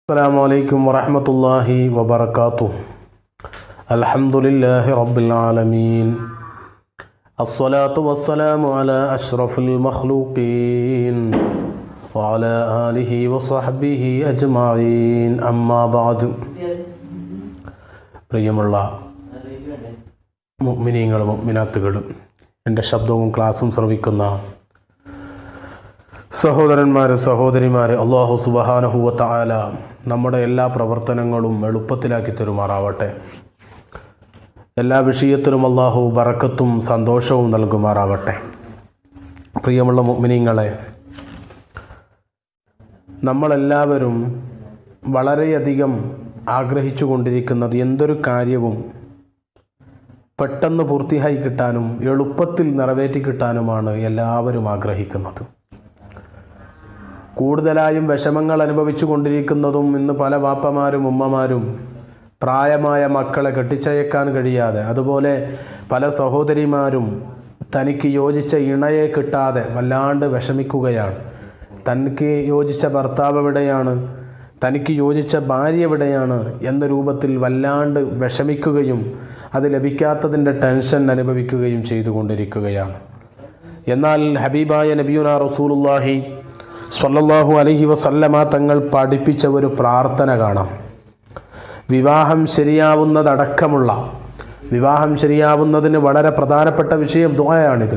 السلام عليكم ورحمة الله وبركاته. الحمد لله رب العالمين. الصلاة والسلام على أشرف المخلوقين وعلى آله وصحبه أجمعين. أما بعد. പ്രിയമുള്ള മുഅ്മിനീങ്ങളും മുഅ്മിനാത്തുകളും എൻ്റെ ശബ്ദവും ക്ലാസ്സും ശ്രവിക്കുന്ന സഹോദരന്മാരെ സഹോദരിമാരെ, അല്ലാഹു സുബ്ഹാനഹു വ തആല നമ്മുടെ എല്ലാ പ്രവർത്തനങ്ങളും എളുപ്പത്തിലാക്കി തരുമാറാവട്ടെ. എല്ലാ വിഷയത്തിലും അല്ലാഹു ബറക്കത്തും സന്തോഷവും നൽകുമാറാവട്ടെ. പ്രിയമുള്ള മുഅ്മിനീങ്ങളെ, നമ്മളെല്ലാവരും വളരെയധികം ആഗ്രഹിച്ചു കൊണ്ടിരിക്കുന്നത് എന്തൊരു കാര്യവും പെട്ടെന്ന് പൂർത്തിയായി കിട്ടാനും എളുപ്പത്തിൽ നിറവേറ്റി കിട്ടാനുമാണ് എല്ലാവരും ആഗ്രഹിക്കുന്നത്. കൂടുതലായും വിഷമങ്ങൾ അനുഭവിച്ചു കൊണ്ടിരിക്കുന്നതും ഇന്ന് പല വാപ്പമാരും ഉമ്മമാരും പ്രായമായ മക്കളെ കെട്ടിച്ചയക്കാൻ കഴിയാതെ, അതുപോലെ പല സഹോദരിമാരും തനിക്ക് യോജിച്ച ഇണയെ കിട്ടാതെ വല്ലാണ്ട് വിഷമിക്കുകയാണ്. തനിക്ക് യോജിച്ച ഭർത്താവ് എവിടെയാണ്, തനിക്ക് യോജിച്ച ഭാര്യ എവിടെയാണ് എന്ന രൂപത്തിൽ വല്ലാണ്ട് വിഷമിക്കുകയും അത് ലഭിക്കാത്തതിൻ്റെ ടെൻഷൻ അനുഭവിക്കുകയും ചെയ്തുകൊണ്ടിരിക്കുകയാണ്. എന്നാൽ ഹബീബായ നബിയുനാ റസൂലുള്ളാഹി സ്വല്ലല്ലാഹു അലൈഹി വസല്ലമ തങ്ങൾ പഠിപ്പിച്ച ഒരു പ്രാർത്ഥന കാണാം. വിവാഹം ശരിയാവുന്നതിന് വളരെ പ്രധാനപ്പെട്ട വിഷയം ദുആയാണിത്.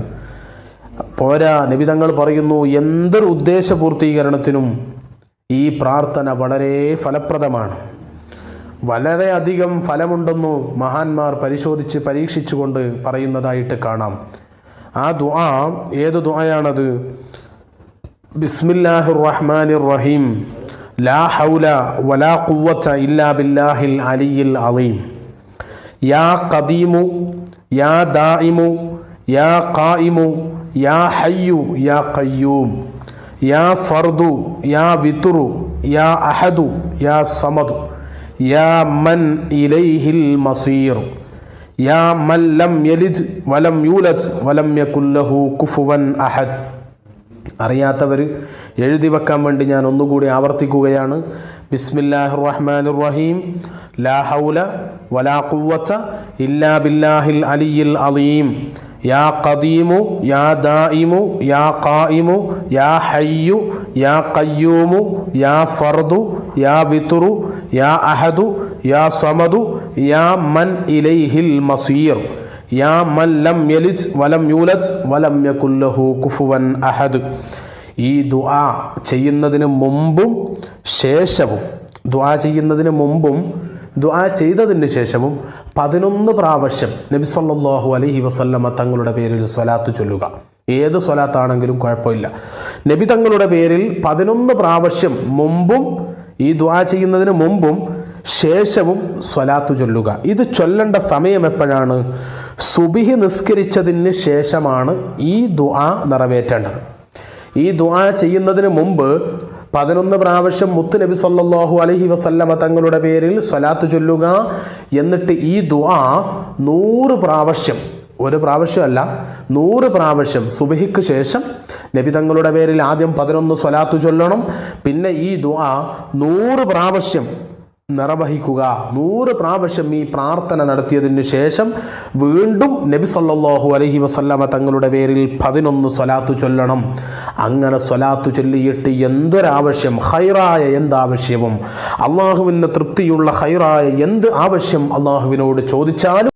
പോരാ, നബി തങ്ങൾ പറയുന്നു, എന്തൊരു ഉദ്ദേശ പൂർത്തീകരണത്തിനും ഈ പ്രാർത്ഥന വളരെ ഫലപ്രദമാണ്, വളരെയധികം ഫലമുണ്ടെന്നു മഹാന്മാർ പരീക്ഷിച്ചുകൊണ്ട് പറയുന്നതായിട്ട് കാണാം. ആ ദുആ ഏത് ദുആയാണത്? ബിസ്മില്ലാഹിർ റഹ്മാനിർ റഹീം. ലാ ഹൗല വലാ ഖുവത ഇല്ലാ ബില്ലാഹിൽ അലിയിൽ അലീം. യാ ഖദീമു യാ ദായിമു യാ ഖായിമു യാ ഹയ്യു യാ ഖയ്യൂം യാ ഫർദു യാ വിത്റു യാ അഹദു യാ സമദു യാ മൻ ഇലൈഹിൽ മസീർ യാ മൻ ലം യലിദ് വലം യൂലദ് വലം യകുൽ ലഹു കുഫുവൻ അഹദ്. അറിയാത്തവർ എഴുതി വെക്കാൻ വേണ്ടി ഞാൻ ഒന്നുകൂടി ആവർത്തിക്കുകയാണ്. ബിസ്മില്ലാഹിർ റഹ്മാനിർ റഹീം. ലാ ഹൗല വലാ ഖുവത ഇല്ലാ ബില്ലാഹിൽ അലിയിൽ അലീം. യാ ഖദീമു യാ ദായിമു യാ ഖായിമു യാ ഹയ്യു യാ ഖയ്യൂമു യാ ഫർദു യാ വിത്റു യാ അഹദു യാ സമദു യാ മൻ ഇലൈഹിൽ മസീർ യാ മൻ ലം യലിദ് വലം യൂലദ് വലം യകുൽ ലഹു കുഫുവൻ അഹദ്. ഈ ദുആ ചെയ്യുന്നതിന് മുമ്പും ശേഷവും, ദുആ ചെയ്തതിന് ശേഷവും 11 പ്രാവശ്യം നബി സല്ലല്ലാഹു അലൈഹി വസല്ലമ തങ്ങളുടെ പേരിൽ സ്വലാത്ത് ചൊല്ലുക. ഏത് സ്വലാത്താണെങ്കിലും കുഴപ്പമില്ല. നബി തങ്ങളുടെ പേരിൽ 11 പ്രാവശ്യം മുമ്പും, ഈ ദുആ ചെയ്യുന്നതിന് മുമ്പും ശേഷവും സ്വലാത്ത് ചൊല്ലുക. ഇത് ചൊല്ലേണ്ട സമയം എപ്പോഴാണ്? സുബ്ഹി നിസ്കരിച്ചതിന് ശേഷമാണ് ഈ ദുആ നിറവേറ്റേണ്ടത്. ഈ ദുആ ചെയ്യുന്നതിന് മുമ്പ് 11 പ്രാവശ്യം മുത്ത് നബി സല്ലല്ലാഹു അലൈഹി വസല്ലമ തങ്ങളുടെ പേരിൽ സ്വലാത്ത് ചൊല്ലുക. എന്നിട്ട് ഈ ദുആ 100 പ്രാവശ്യം, ഒരു പ്രാവശ്യമല്ല 100 പ്രാവശ്യം സുബ്ഹിക്ക് ശേഷം നബി തങ്ങളുടെ പേരിൽ ആദ്യം 11 സ്വലാത്ത് ചൊല്ലണം. പിന്നെ ഈ ദുആ 100 പ്രാവശ്യം നിർവഹിക്കുക. 100 പ്രാവശ്യം ഈ പ്രാർത്ഥന നടത്തിയതിന് ശേഷം വീണ്ടും നബി സല്ലല്ലാഹു അലൈഹി വസല്ലമ തങ്ങളുടെ പേരിൽ 11 സ്വലാത്ത് ചൊല്ലണം. അങ്ങനെ സ്വലാത്ത് ചൊല്ലിയിട്ട് എന്തൊരാവശ്യം, ഹൈറായ എന്താവശ്യവും, അള്ളാഹുവിന് തൃപ്തിയുള്ള ഹൈറായ എന്ത് ആവശ്യം അള്ളാഹുവിനോട് ചോദിച്ചാലും